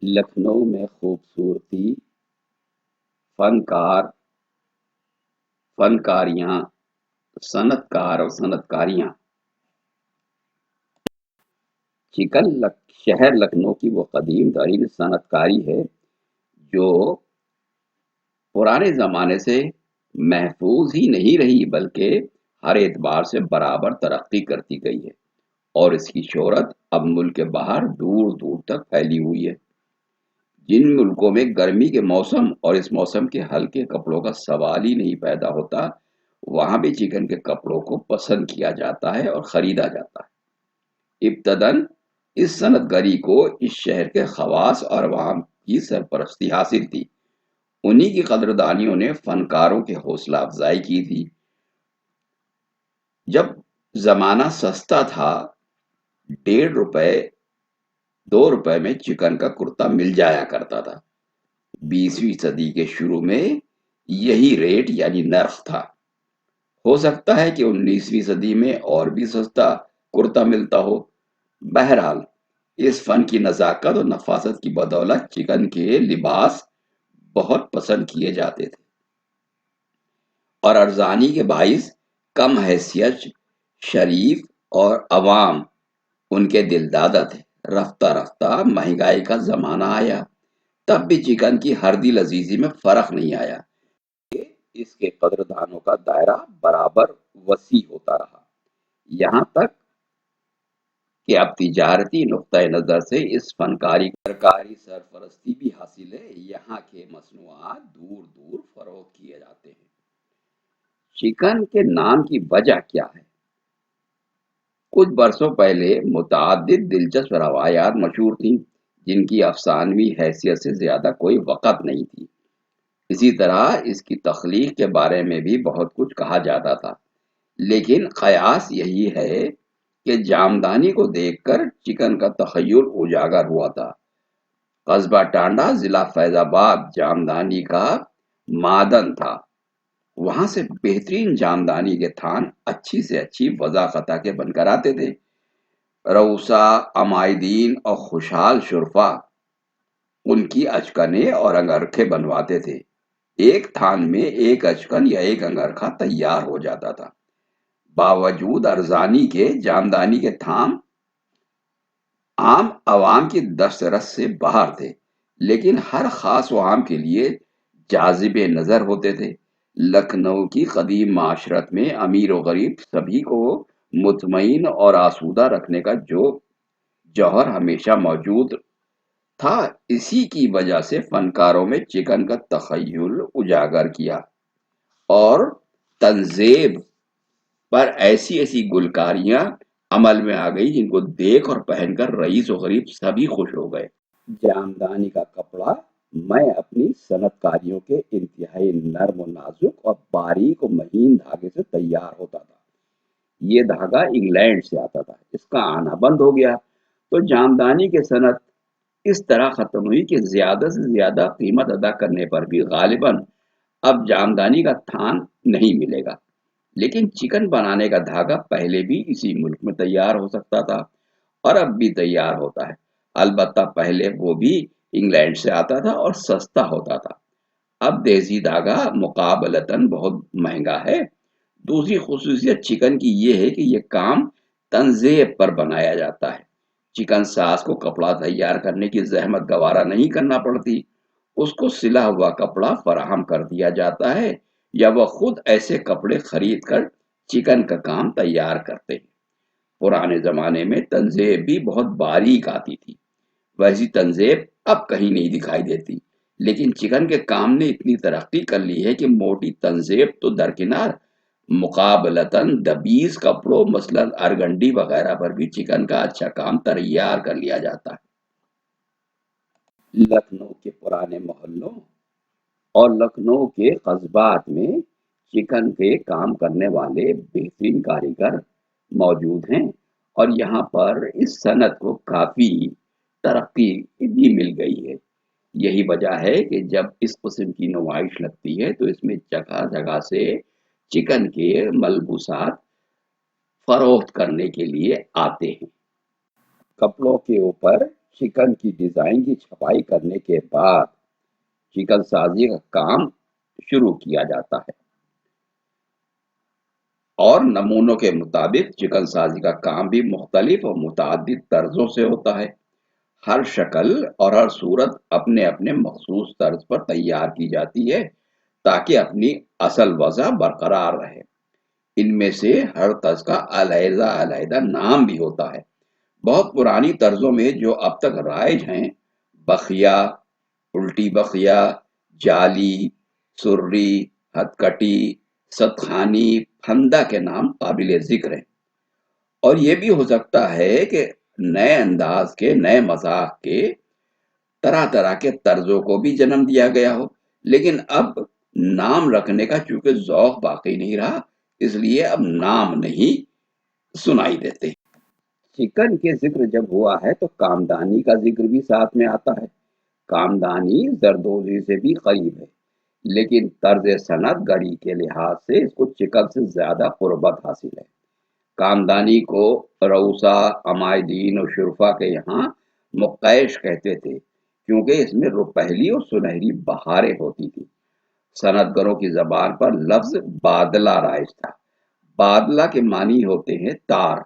لکھنؤ میں خوبصورتی، فنکار، فنکاریاں، صنعت کار اور صنعت کاریاں۔ شہر لکھنؤ کی وہ قدیم ترین صنعت کاری ہے جو پرانے زمانے سے محفوظ ہی نہیں رہی بلکہ ہر اعتبار سے برابر ترقی کرتی گئی ہے، اور اس کی شہرت اب ملک کے باہر دور دور تک پھیلی ہوئی ہے۔ جن ملکوں میں گرمی کے موسم اور اس موسم کے ہلکے کپڑوں کا سوال ہی نہیں پیدا ہوتا، وہاں بھی چکن کے کپڑوں کو پسند کیا جاتا ہے اور خریدا جاتا ہے۔ ابتداً اس صنعت گری کو اس شہر کے خواص اور عوام کی سرپرستی حاصل تھی۔ انہی کی قدردانیوں نے فنکاروں کی حوصلہ افزائی کی تھی۔ جب زمانہ سستا تھا، 1.5 روپے 2 روپے میں چکن کا کرتا مل جایا کرتا تھا۔ 20ویں صدی کے شروع میں یہی ریٹ یعنی نرخ تھا۔ ہو سکتا ہے کہ 19ویں صدی میں اور بھی سستا کرتا ملتا ہو۔ بہرحال اس فن کی نزاکت اور نفاست کی بدولت چکن کے لباس بہت پسند کیے جاتے تھے، اور ارزانی کے باعث کم حیثیت شریف اور عوام ان کے دل دادا تھے۔ رفتہ رفتہ مہنگائی کا زمانہ آیا، تب بھی چکن کی ہردی لذیذی میں فرق نہیں آیا۔ اس کے قدردانوں کا دائرہ برابر وسیع ہوتا رہا، یہاں تک کہ اب تجارتی نقطۂ نظر سے اس فنکاری سرکاری سرپرستی بھی حاصل ہے۔ یہاں کے مصنوعات دور دور فروخت کیے جاتے ہیں۔ چکن کے نام کی وجہ کیا ہے؟ کچھ برسوں پہلے متعدد دلچسپ روایات مشہور تھیں جن کی افسانوی حیثیت سے زیادہ کوئی وقت نہیں تھی۔ اسی طرح اس کی تخلیق کے بارے میں بھی بہت کچھ کہا جاتا تھا، لیکن قیاس یہی ہے کہ جامدانی کو دیکھ کر چکن کا تخیل اجاگر ہوا تھا۔ قصبہ ٹانڈا ضلع فیض آباد جامدانی کا معدن تھا۔ وہاں سے بہترین جامدانی کے تھان اچھی سے اچھی وضاقتہ کے بن کر آتے تھے۔ روسا، عمائدین اور خوشحال شرفا ان کی اچکنے اور انگرکھے بنواتے تھے۔ ایک تھان میں ایک اچکن یا ایک انگرکھا تیار ہو جاتا تھا۔ باوجود ارزانی کے جامدانی کے تھام عام عوام کی دسترس سے باہر تھے، لیکن ہر خاص و عام کے لیے جاذب نظر ہوتے تھے۔ لکھنؤ کی قدیم معاشرت میں امیر و غریب سبھی کو مطمئن اور آسودہ رکھنے کا جو جوہر ہمیشہ موجود تھا، اسی کی وجہ سے فنکاروں میں چکن کا تخیل اجاگر کیا، اور تنزیب پر ایسی ایسی گلکاریاں عمل میں آ گئی جن کو دیکھ اور پہن کر رئیس و غریب سبھی خوش ہو گئے۔ جامدانی کا کپڑا میں اپنی صنعت کاریوں کے انتہائی نرم و نازک اور باریک و مہین دھاگے سے تیار ہوتا تھا۔ یہ دھاگا انگلینڈ سے آتا تھا، اس کا آنا بند ہو گیا تو جامدانی کی صنعت اس طرح ختم ہوئی کہ زیادہ سے زیادہ قیمت ادا کرنے پر بھی غالباً اب جامدانی کا تھان نہیں ملے گا، لیکن چکن بنانے کا دھاگا پہلے بھی اسی ملک میں تیار ہو سکتا تھا اور اب بھی تیار ہوتا ہے، البتہ پہلے وہ بھی انگلینڈ سے آتا تھا اور سستا ہوتا تھا۔ اب دیسی دھاگا مقابلتاً بہت مہنگا ہے۔ دوسری خصوصیت چکن کی یہ ہے کہ یہ کام تنزیب پر بنایا جاتا ہے۔ چکن ساز کو کپڑا تیار کرنے کی زحمت گوارا نہیں کرنا پڑتی، اس کو سلا ہوا کپڑا فراہم کر دیا جاتا ہے یا وہ خود ایسے کپڑے خرید کر چکن کا کام تیار کرتے ہیں۔ پرانے زمانے میں تنزیب بھی بہت باریک آتی تھی، ویسی تنزیب اب کہیں نہیں دکھائی دیتی، لیکن چکن کے کام نے اتنی ترقی کر لی ہے کہ موٹی تنزیب تو درکنار، مقابلتاً دبیز کپڑوں مثلاً ارگنڈی وغیرہ پر بھی چکن کا اچھا کام تیار کر لیا جاتا ہے۔ لکھنؤ کے پرانے محلوں اور لکھنؤ کے قصبات میں چکن کے کام کرنے والے بہترین کاریگر موجود ہیں، اور یہاں پر اس صنعت کو کافی ترقی بھی مل گئی ہے۔ یہی وجہ ہے کہ جب اس قسم کی نمائش لگتی ہے تو اس میں جگہ جگہ سے چکن کے ملبوسات فروخت کرنے کے لیے آتے ہیں۔ کپڑوں کے اوپر चिकन की डिजाइन की छपाई करने के बाद चिकन साजी का काम शुरू किया जाता है और नमूनों के मुताबिक चिकन साजी का काम भी मुख्तलिफ और मुतअद्दिद तर्जों से होता है। हर शक्ल और हर सूरत अपने अपने मखसूस तर्ज पर तैयार की जाती है ताकि अपनी असल वजह बरकरार रहे। इनमें से हर तर्ज का अलहदा अलहदा नाम भी होता है। बहुत पुरानी तर्जों में जो अब तक राइज हैं, बखिया, उल्टी बखिया, जाली, सुर्री, हथकटी, सतखानी, फंदा के नाम काबिल जिक्र हैं। और ये भी हो सकता है कि नए अंदाज के, नए मजाक के, तरह तरह के तर्जों को भी जन्म दिया गया हो। लेकिन अब नाम रखने का चूंकि जौक बाकी नहीं रहा, इसलिए अब नाम नहीं सुनाई देते। चिकन के जिक्र जब हुआ है तो कामदानी का जिक्र भी साथ में आता है। कामदानी जरदोजी से भी करीब है, लेकिन तर्ज सनत गढ़ी के लिहाज से इसको चिकन से ज्यादा कुर्बत हासिल है। कामदानी को रऊसा, अमायदीन और शुरफा के यहाँ मुक्तैश कहते थे, क्योंकि इसमें रुपहली और सुनहरी बहारें होती थी। सनतगरों की जबान पर लफ्ज बादला राइज था। बादला के मानी होते हैं तार,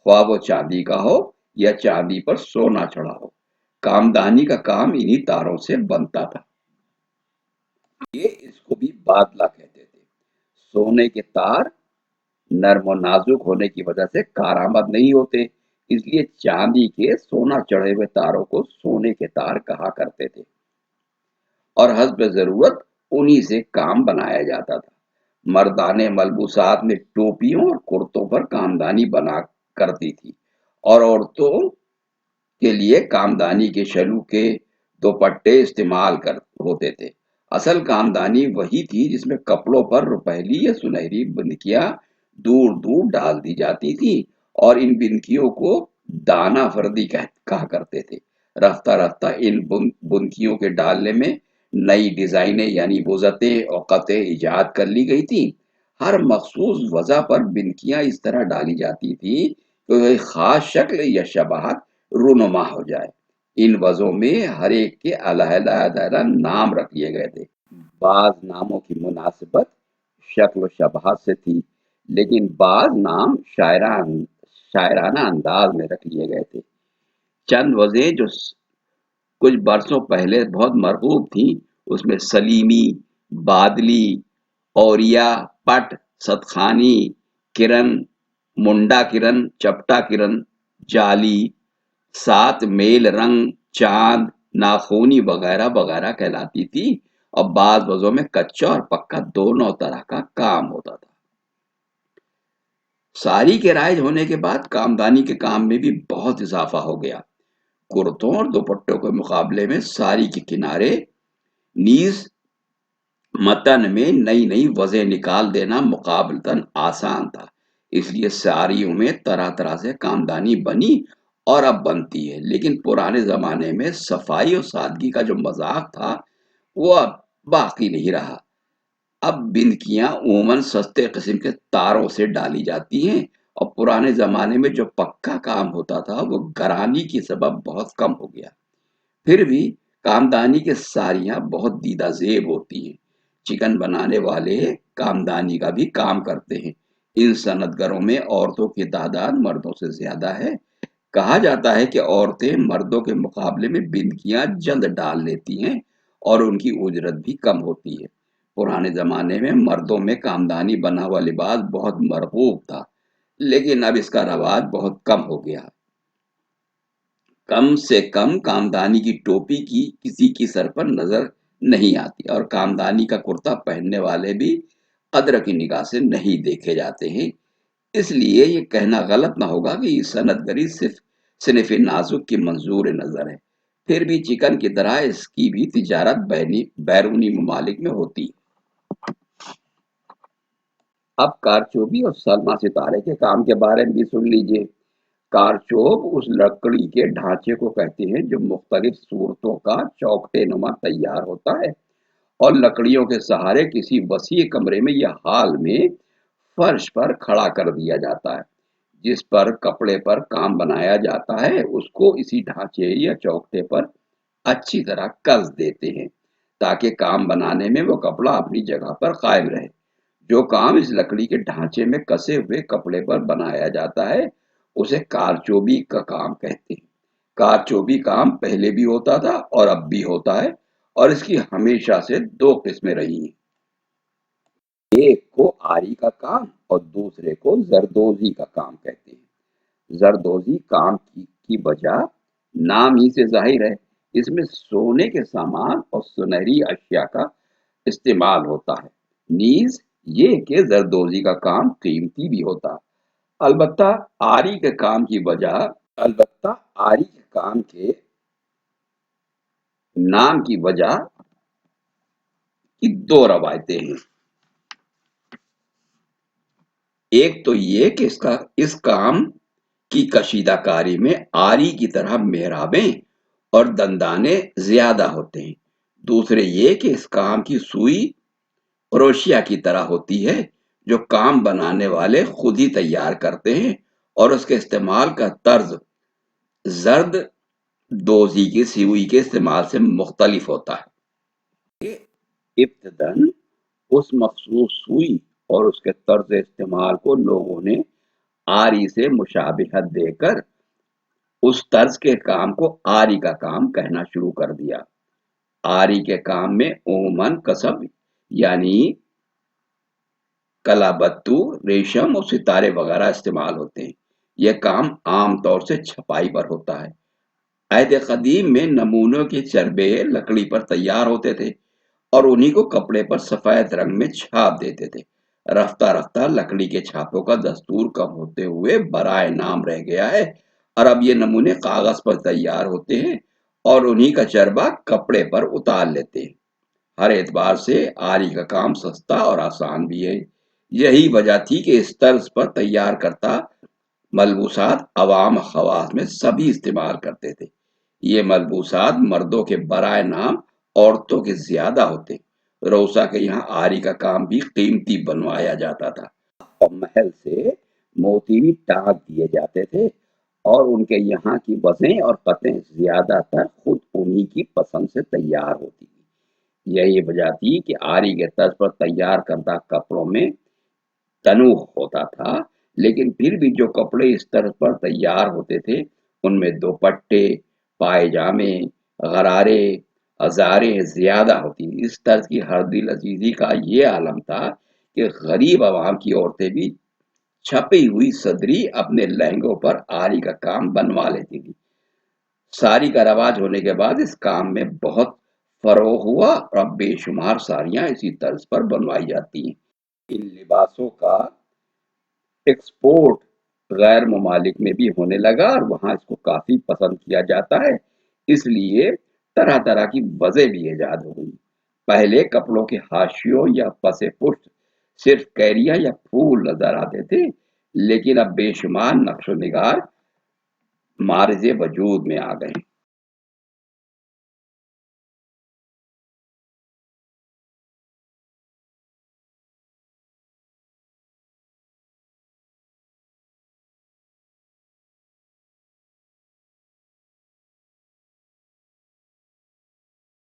ख्वाह वो चांदी का हो या चांदी पर सोना चढ़ा हो। कामदानी का काम इन्हीं तारों से बनता था। ये इसको भी बादला कहते थे। सोने के तार नर्म और नाजुक होने की वजह से कारामद नहीं होते, इसलिए चांदी के सोना चढ़े हुए तारों को सोने के तार कहा करते थे और हस्ब जरूरत उन्हीं से काम बनाया जाता था। मर्दाने मलबूसात में टोपियों और कुर्तों पर कामदानी बना करती थी और औरतों के लिए कामदानी के शलूके, दुपट्टे इस्तेमाल कर होते थे। असल कामदानी वही थी जिसमें कपड़ों पर रुपहली या सुनहरी बिंदकियां दूर दूर डाल दी जाती थी और इन बिंदकियों को दाना फर्दी कहा करते थे। रफ्ता रफ्ता इन बुनकियों के डालने में नई डिजाइनें यानी वज़तें और कतें इजाद कर ली गई थी। हर मखसूस वजह पर बिंदकियां इस तरह डाली जाती थी कि वह खास शक्ल या शबाहत रूनुमा हो जाए। इन वजहों में हर एक के अलहदा नाम रख लिए गए थे। बाज नामों की मुनासिबत शक्ल शबाहत से थी, लेकिन बाज नाम शायराना अंदाज में रख लिए गए थे। चंद वजह जो कुछ बरसों पहले बहुत मरगूब थी, उसमें सलीमी, बादली, औरिया, पट, सतखानी, किरण, मुंडा किरण, चपटा किरण, जाली, सात मेल रंग, चांद, नाखूनी वगैरह वगैरह कहलाती थी और बाद वजहों में कच्चा और पक्का दोनों तरह का काम होता था। साड़ी के राइज होने के बाद कामदानी के काम में भी बहुत इजाफा हो गया। कुर्तों और दुपट्टों के मुकाबले में साड़ी के किनारे, नीज, मतन में नई नई वजह निकाल देना मुकाबलतन आसान था, इसलिए साड़ियों में तरह तरह से कामदानी बनी और अब बनती है। लेकिन पुराने जमाने में सफाई और सादगी का जो मजाक था वो अब बाकी नहीं रहा। अब बिंदकियां उमूमन सस्ते किस्म के तारों से डाली जाती हैं और पुराने जमाने में जो पक्का काम होता था वो घरानी की सबब बहुत कम हो गया। फिर भी कामदानी के साड़ियाँ बहुत दीदा ज़ेब होती हैं। चिकन बनाने वाले कामदानी का भी काम करते हैं। इन सनतगरों में औरतों की तादाद मर्दों से ज़्यादा है। कहा जाता है कि औरतें मर्दों के मुकाबले में बिंदकियां जल्द डाल लेती हैं और उनकी उजरत भी कम होती है। पुराने ज़माने में मर्दों में कामदानी बना हुआ लिबास बहुत मरगूब था, लेकिन अब इसका रवाज बहुत कम हो गया। कम से कम कामदानी की टोपी की किसी की सर पर नजर नहीं आती और कामदानी का कुर्ता पहनने वाले भी कद्र की निगाह से नहीं देखे जाते हैं। इसलिए ये कहना गलत ना होगा कि ये सनतगरी सिर्फ सिर्फ नाजुक की मंजूर नजर है। फिर भी चिकन की तरह इसकी भी तिजारत बैरूनी ममालिक में होती है। अब कारचोबी और सलमा सितारे के काम के बारे में भी सुन लीजिए। कारचोब उस लकड़ी के ढांचे को कहते हैं जो मुख्तलिफ सूरतों का चौखटे नुमा तैयार होता है और लकड़ियों के सहारे किसी वसी कमरे में या हाल में फर्श पर खड़ा कर दिया जाता है। जिस पर कपड़े पर काम बनाया जाता है उसको इसी ढांचे या चौखटे पर अच्छी तरह कस देते हैं ताकि काम बनाने में वो कपड़ा अपनी जगह पर कायम रहे। जो काम इस लकड़ी के ढांचे में कसे हुए कपड़े पर बनाया जाता है उसे कारचोबी का काम कहते हैं। कारचोबी काम पहले भी होता था और अब भी होता है और इसकी हमेशा से दो किस्में रही हैं। एक को आरी का काम और दूसरे को जरदोजी का काम कहते हैं। जरदोजी काम की वजह नाम ही से जाहिर है। इसमें सोने के सामान और सुनहरी अशिया का इस्तेमाल होता है। नीज ये कि जरदोजी का काम कीमती भी होता है। अलबत्ता आरी के काम की वजह अलबत्ता आरी के काम के नाम की वजह की दो रवायतें हैं। एक तो ये कि इस काम की कशीदाकारी में आरी की तरह मेहराबें और दंदाने ज्यादा होते हैं। दूसरे ये कि इस काम की सुई क्रोशिया की तरह होती है जो काम बनाने वाले खुद ही तैयार करते हैं और उसके इस्तेमाल का तर्ज जर्द दोजी की सुई के इस्तेमाल से मुख्तलिफ होता है। इब्तदन उस मखसूस सुई और उसके तर्ज इस्तेमाल को लोगों ने आरी से मुशाबिहत देकर उस तर्ज के काम को आरी का काम कहना शुरू कर दिया। आरी के काम में उमूमन कसब यानी कलाबत्तू, रेशम और सितारे वगैरह इस्तेमाल होते हैं। यह काम आमतौर से छपाई पर होता है। अहद कदीम में नमूनों के चरबे लकड़ी पर तैयार होते थे और उन्हीं को कपड़े पर सफेद रंग में छाप देते थे। रफ्ता रफ्ता लकड़ी के छापों का दस्तूर कम होते हुए बराए नाम रह गया है और अब ये नमूने कागज पर तैयार होते हैं और उन्हीं का चरबा कपड़े पर उतार लेते हैं। हर एतबार से आरी का काम सस्ता और आसान भी है। यही वजह थी कि इस तर्ज पर तैयार करता मलबूसात अवाम खवास में सभी इस्तेमाल करते थे। ये मलबूसात मर्दों के बराए नाम औरतों के ज्यादा होते। रौसा के यहाँ आरी का काम भी कीमती बनवाया जाता था और महल से मोती भी टांग दिए जाते थे और उनके यहाँ की वज़ें और कतें ज्यादातर खुद उन्हीं की पसंद से तैयार होती थी। यही वजह थी कि आरी के तर्ज पर तैयार करदा कपड़ों में तनूह होता था, लेकिन फिर भी जो कपड़े इस तर्ज पर तैयार होते थे उनमें दुपट्टे, पायजामे, गरारे, हजारे ज्यादा होती। इस तर्ज की हर दिल अजीजी का ये आलम था कि गरीब आवाम की औरतें भी छपी हुई सदरी अपने लहंगों पर आरी का काम बनवा लेती थी। साड़ी का रवाज होने के बाद इस काम में बहुत फरोग हुआ और अब बेशुमार साड़ियां इसी तर्ज पर बनवाई जाती हैं। इन लिबासों का एक्सपोर्ट गैर ममालिक में भी होने लगा और वहां इसको काफी पसंद किया जाता है। इसलिए तरह तरह की वजह भी ईजाद हो गई। पहले कपड़ों के हाशियों या पसे पुष्ट सिर्फ कैरिया या फूल नजर आते थे, लेकिन अब बेशुमार नक्शो निगार मारजे वजूद में आ गए।